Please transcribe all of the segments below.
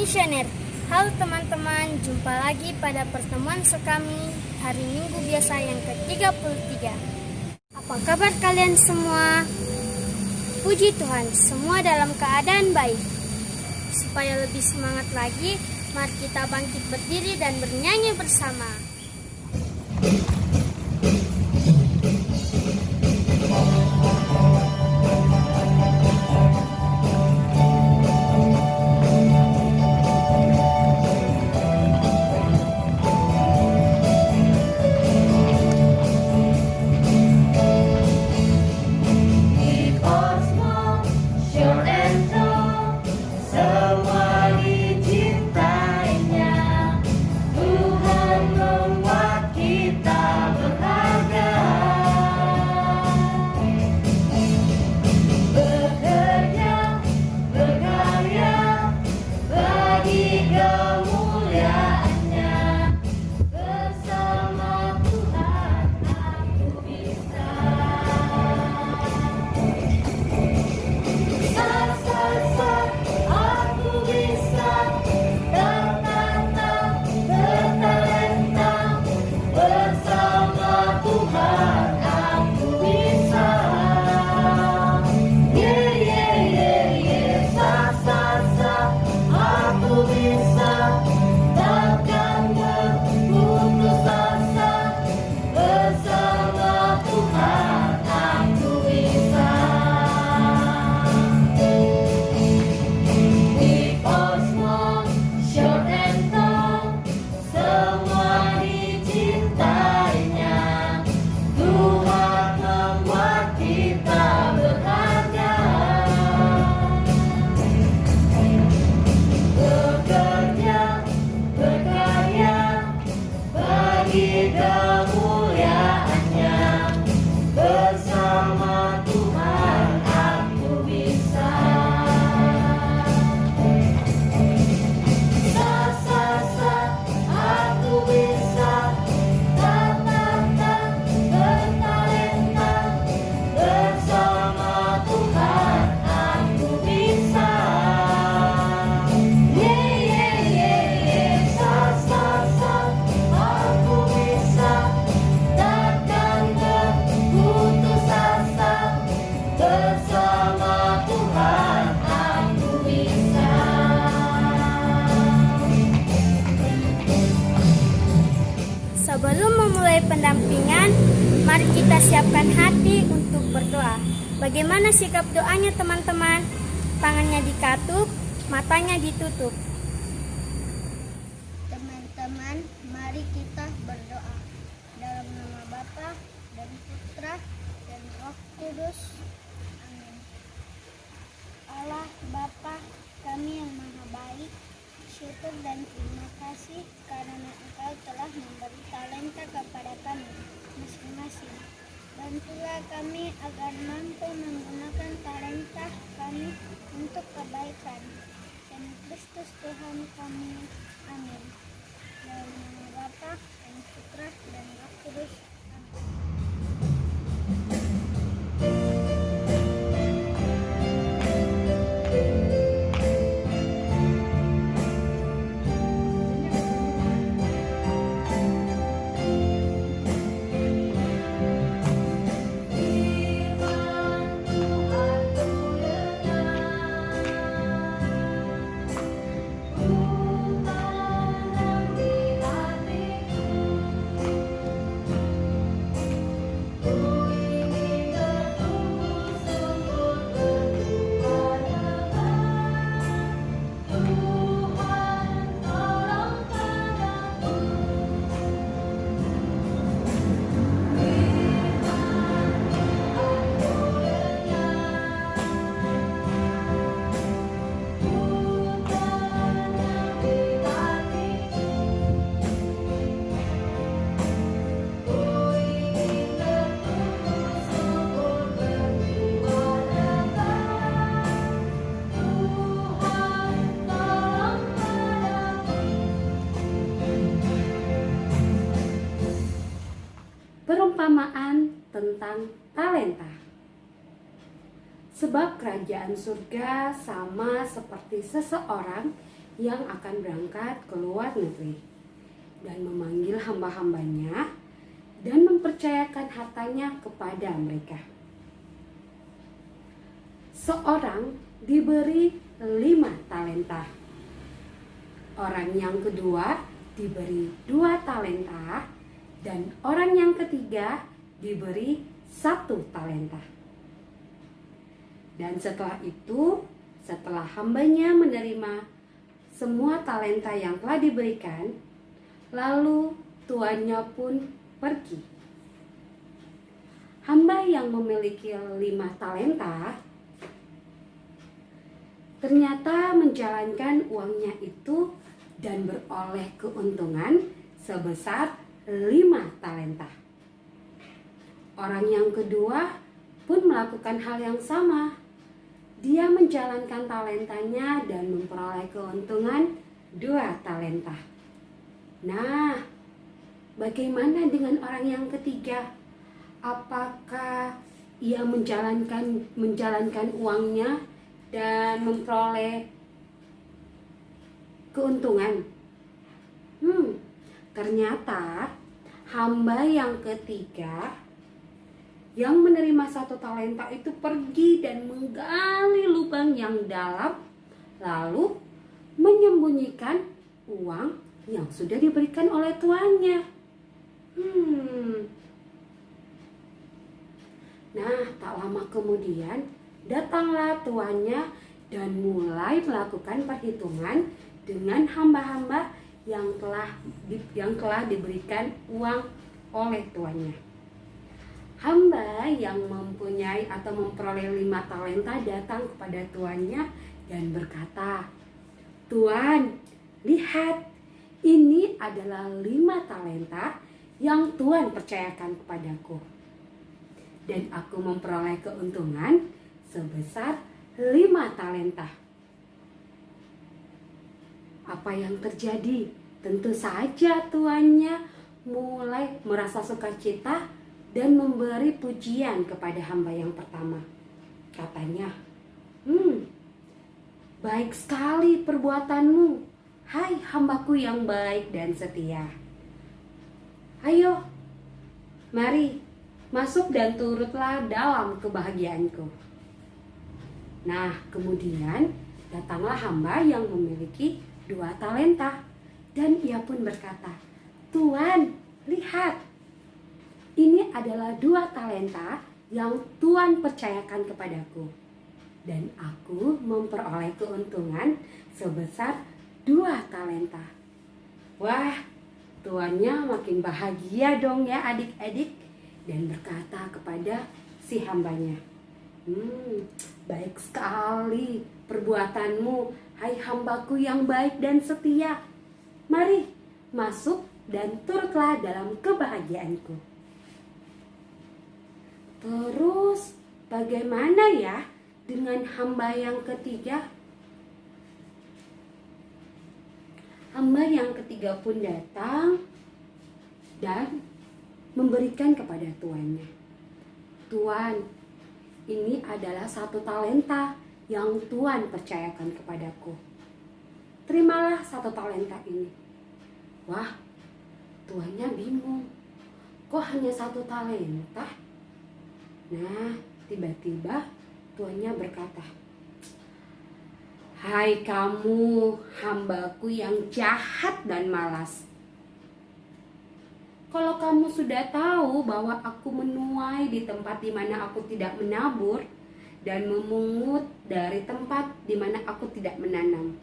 Visioner. Halo teman-teman, jumpa lagi pada pertemuan kami hari Minggu biasa yang ke-33. Apa kabar kalian semua? Puji Tuhan, semua dalam keadaan baik. Supaya lebih semangat lagi, mari kita bangkit berdiri dan bernyanyi bersama. Sebelum memulai pendampingan, mari kita siapkan hati untuk berdoa. Bagaimana sikap doanya teman-teman? Tangannya dikatup, matanya ditutup. Teman-teman, mari kita berdoa. Dalam nama Bapa dan Putra dan Roh Kudus. Amin. Allah Bapa kami yang maha baik, syukur dan terima kasih karena Engkau telah memberi talenta kepada kami masing-masing. Bantulah kami agar mampu menggunakan talenta kami untuk kebaikan. Demi Kristus Tuhan kami. Amin. Dalam nama Bapa dan Putra dan Roh Kudus. Amin. Perumpamaan tentang talenta. Sebab kerajaan surga sama seperti seseorang yang akan berangkat ke luar negeri dan memanggil hamba-hambanya dan mempercayakan hartanya kepada mereka. Seorang diberi 5 talenta. Orang yang kedua diberi 2 talenta dan orang yang ketiga diberi 1 talenta. Dan setelah itu, setelah hambanya menerima semua talenta yang telah diberikan, lalu tuannya pun pergi. Hamba yang memiliki 5 talenta ternyata menjalankan uangnya itu dan beroleh keuntungan sebesar 5 talenta. Orang yang kedua pun melakukan hal yang sama. Dia menjalankan talentanya dan memperoleh keuntungan 2 talenta. Nah, bagaimana dengan orang yang ketiga? Apakah ia menjalankan uangnya dan memperoleh keuntungan? Ternyata hamba yang ketiga yang menerima 1 talenta itu pergi dan menggali lubang yang dalam, lalu menyembunyikan uang yang sudah diberikan oleh tuannya. Nah, tak lama kemudian datanglah tuannya dan mulai melakukan perhitungan dengan hamba-hamba yang telah diberikan uang oleh tuannya. Hamba yang mempunyai atau memperoleh 5 talenta datang kepada tuannya dan berkata, "Tuan, lihat, ini adalah 5 talenta yang Tuan percayakan kepadaku. Dan aku memperoleh keuntungan sebesar 5 talenta." Apa yang terjadi? Tentu saja tuannya mulai merasa sukacita dan memberi pujian kepada hamba yang pertama. Katanya, "Baik sekali perbuatanmu, hai hambaku yang baik dan setia. Ayo, mari masuk dan turutlah dalam kebahagiaanku." Nah, kemudian datanglah hamba yang memiliki 2 talenta dan ia pun berkata, "Tuan, lihat, ini adalah 2 talenta yang Tuan percayakan kepadaku. Dan aku memperoleh keuntungan sebesar 2 talenta." Wah, tuannya makin bahagia dong ya adik-adik. Dan berkata kepada si hambanya, "Baik sekali perbuatanmu, hai hambaku yang baik dan setia. Mari masuk dan turutlah dalam kebahagiaanku." Terus bagaimana ya dengan hamba yang ketiga? Hamba yang ketiga pun datang dan memberikan kepada tuannya, "Tuan, ini adalah 1 talenta yang Tuan percayakan kepadaku. Terimalah 1 talenta ini." Wah, tuannya bingung. Kok hanya 1 talenta? Nah, tiba-tiba tuannya berkata, "Hai kamu, hambaku yang jahat dan malas. Kalau kamu sudah tahu bahwa aku menuai di tempat di mana aku tidak menabur dan memungut dari tempat di mana aku tidak menanam,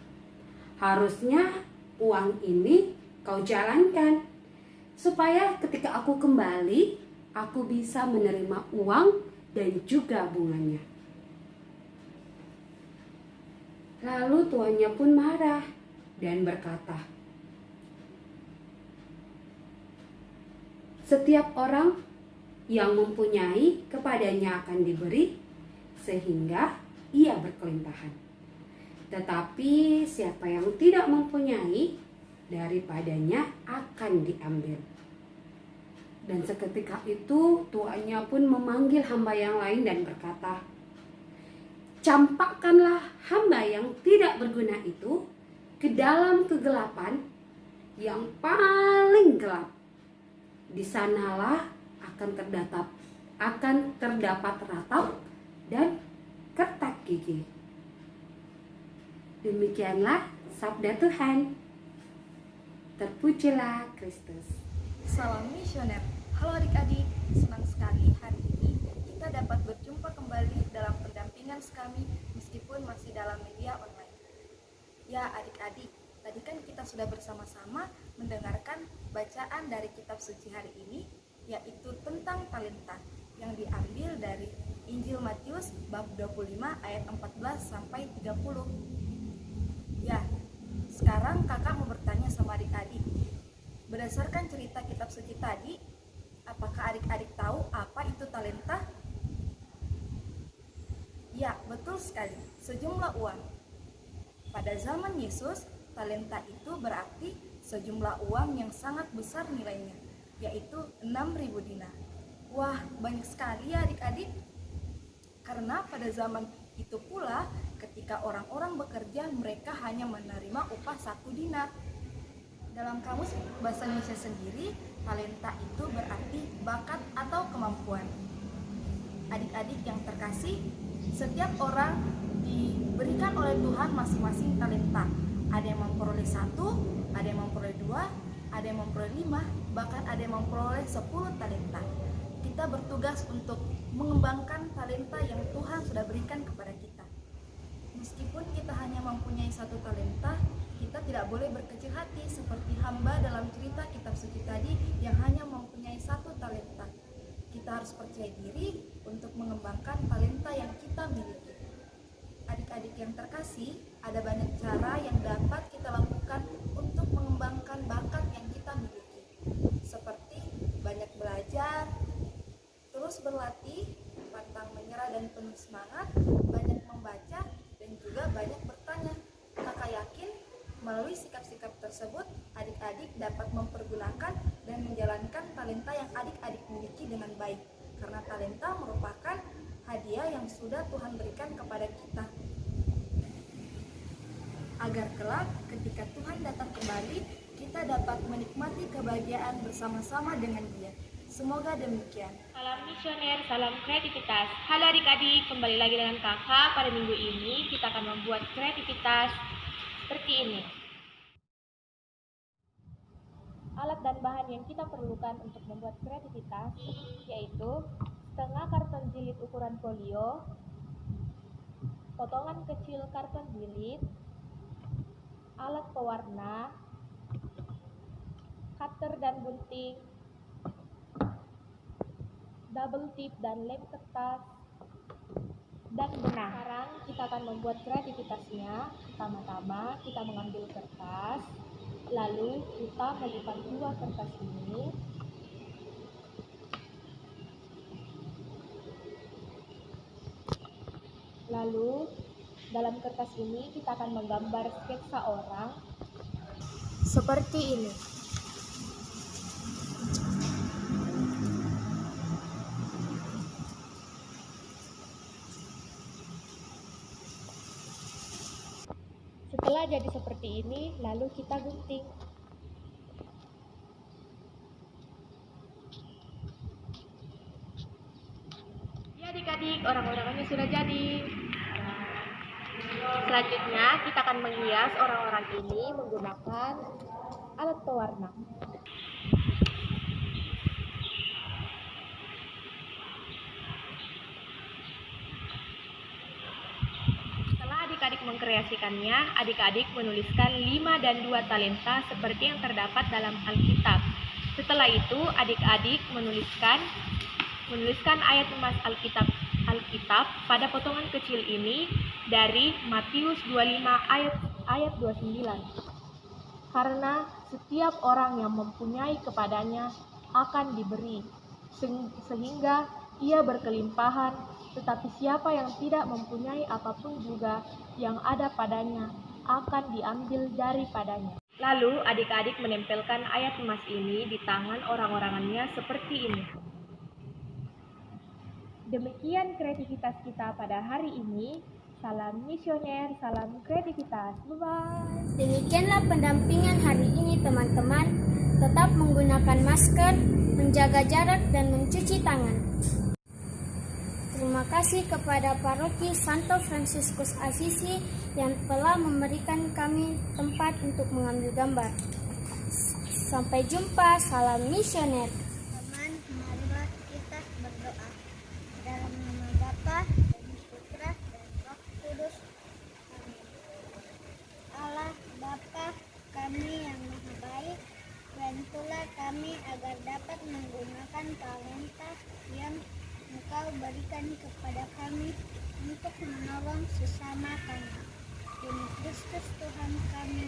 harusnya uang ini kau jalankan supaya ketika aku kembali, aku bisa menerima uang dan juga bunganya." Lalu tuannya pun marah dan berkata, "Setiap orang yang mempunyai kepadanya akan diberi sehingga ia berkelimpahan. Tetapi siapa yang tidak mempunyai, daripadanya akan diambil." Dan seketika itu tuannya pun memanggil hamba yang lain dan berkata, "Campakkanlah hamba yang tidak berguna itu ke dalam kegelapan yang paling gelap. Di sanalah akan terdapat ratap dan kertak gigi. Demikianlah sabda Tuhan. Terpujilah Kristus. Salam misioner. Halo adik-adik, senang sekali hari ini kita dapat berjumpa kembali dalam pendampingan kami meskipun masih dalam media online. Ya adik-adik, tadi kan kita sudah bersama-sama mendengarkan bacaan dari kitab suci hari ini, yaitu tentang talenta yang diambil dari Injil Matius bab 25 ayat 14 sampai 30. Ya, sekarang kakak mau bertanya sama adik-adik. Berdasarkan cerita kitab suci tadi, apakah adik-adik tahu apa itu talenta? Ya, betul sekali, sejumlah uang. Pada zaman Yesus, talenta itu berarti sejumlah uang yang sangat besar nilainya, yaitu 6.000 dinar. Wah, banyak sekali ya adik-adik. Karena pada zaman itu pula, ketika orang-orang bekerja, mereka hanya menerima upah 1 dinar. Dalam kamus bahasa Indonesia sendiri, talenta itu berarti bakat atau kemampuan. Adik-adik yang terkasih, setiap orang diberikan oleh Tuhan masing-masing talenta. Ada yang memperoleh 1, ada yang memperoleh 2, ada yang memperoleh 5, bahkan ada yang memperoleh 10 talenta. Kita bertugas untuk mengembangkan talenta yang Tuhan sudah berikan kepada kita. Meskipun kita hanya mempunyai 1 talenta, kita tidak boleh berkecil hati seperti hamba dalam cerita kitab suci tadi yang hanya mempunyai 1 talenta. Kita harus percaya diri untuk mengembangkan talenta yang kita miliki. Adik-adik yang terkasih, ada banyak cara yang dapat kita lakukan untuk mengembangkan bakat yang kita miliki. Seperti banyak belajar, terus berlatih, pantang menyerah dan penuh semangat, banyak membaca, dan juga banyak bertanya. Kakak yakin melalui sikap-sikap tersebut, adik-adik dapat mempergunakan dan menjalankan talenta yang adik-adik miliki dengan baik. Karena talenta merupakan hadiah yang sudah Tuhan berikan kepada kita. Agar kelak ketika Tuhan datang kembali, kita dapat menikmati kebahagiaan bersama-sama dengan Dia. Semoga demikian. Salam misioner, salam kreativitas. Halo adik-adik, kembali lagi dengan kakak. Pada minggu ini kita akan membuat kreativitas seperti ini. Alat dan bahan yang kita perlukan untuk membuat kreativitas yaitu setengah karton jilid ukuran folio, potongan kecil karton jilid, alat pewarna, cutter dan gunting, double tip dan lem kertas, dan benang. Sekarang kita akan membuat kreativitasnya. Pertama-tama kita mengambil kertas, lalu kita melipat 2 kertas ini. Lalu dalam kertas ini kita akan menggambar sketsa orang Seperti ini. Setelah jadi seperti ini, lalu kita gunting. Ya adik-adik, orang-orangnya sudah jadi. Selanjutnya kita akan menghias orang-orang ini menggunakan alat pewarna. Setelah adik-adik mengkreasikannya, adik-adik menuliskan 5 dan 2 talenta seperti yang terdapat dalam Alkitab. Setelah itu, adik-adik menuliskan ayat emas Alkitab pada potongan kecil ini dari Matius 25 ayat 29. Karena setiap orang yang mempunyai kepadanya akan diberi, sehingga ia berkelimpahan, tetapi siapa yang tidak mempunyai apapun juga yang ada padanya akan diambil daripadanya. Lalu adik-adik menempelkan ayat emas ini di tangan orang-orangannya seperti ini. Demikian kreativitas kita pada hari ini. salam misioner, salam kreativitas. Bye-bye. Demikianlah pendampingan hari ini teman-teman. Tetap menggunakan masker, menjaga jarak dan mencuci tangan. Terima kasih kepada Paroki Santo Fransiskus Assisi yang telah memberikan kami tempat untuk mengambil gambar. Sampai jumpa, salam misioner. Teman, marilah kita berdoa. Dalam nama Bapa dan Putra dan Roh Kudus. Amin. Allah Bapa kami yang maha baik, bantulah kami agar dapat menggunakan talenta yang Engkau berikan kepada kami untuk menolong sesama kami. Demi Kristus Tuhan kami.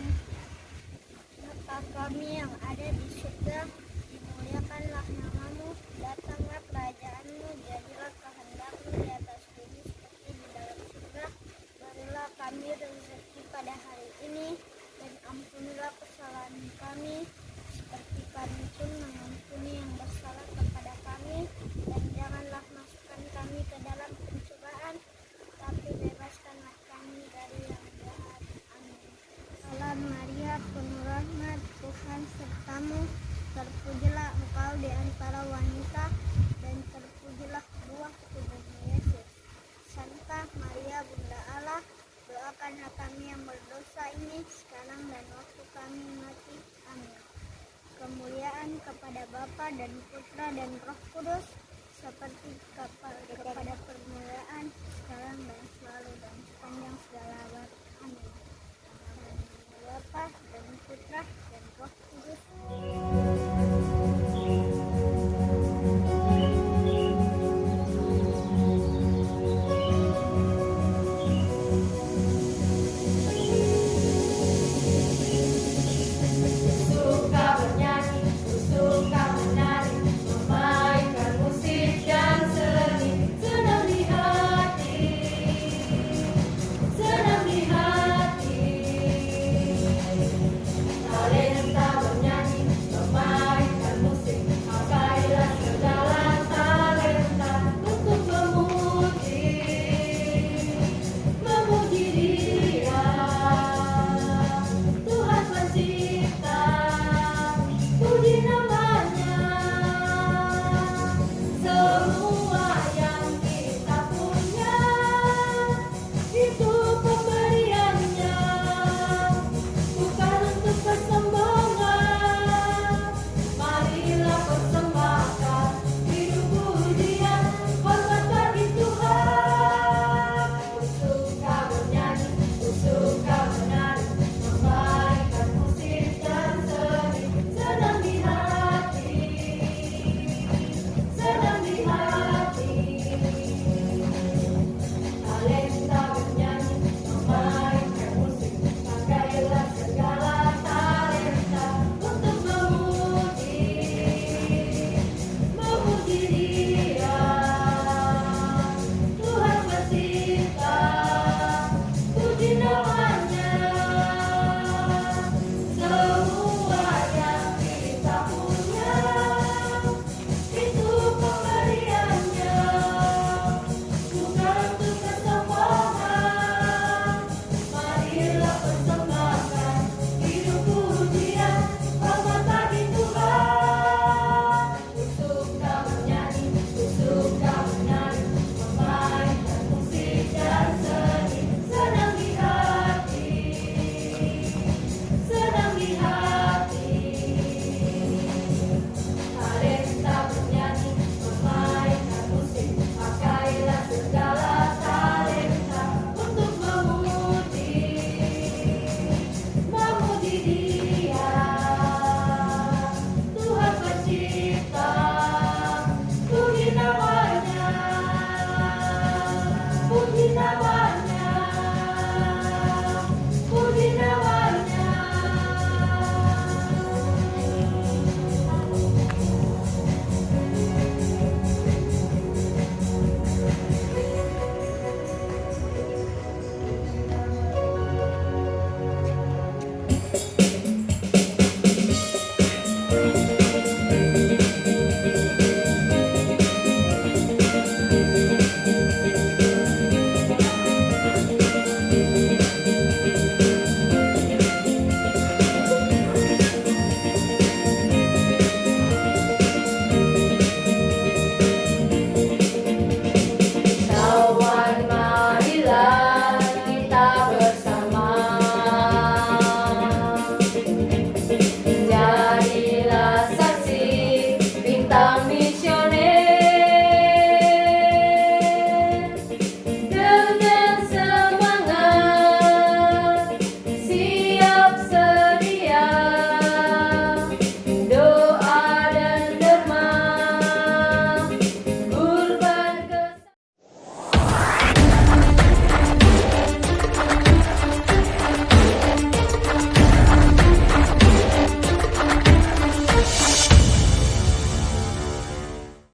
Bapa kami yang ada di surga, dimuliakanlah namamu, datanglah kerajaanmu, jadilah kehendakmu di atas bumi seperti di dalam surga. Berilah kami rezeki pada hari ini, dan ampunilah kesalahan kami, seperti kami pun mengampuni yang bersalah kepada kami, dan janganlah masukkan kami ke dalam pencobaan, tapi bebaskanlah kami dari yang jahat. Amin. Salam Maria, penuh rahmat, Tuhan sertamu, terpujilah engkau di antara wanita, dan terpujilah buah tubuhmu Yesus. Santa Maria, Bunda Allah, doakanlah kami yang berdosa ini, sekarang dan waktu kami mati. Amin. Kemuliaan kepada Bapa dan Putra dan Roh Kudus, seperti kepada permulaan, sekarang dan selalu, dan sepanjang segala abad. Amin.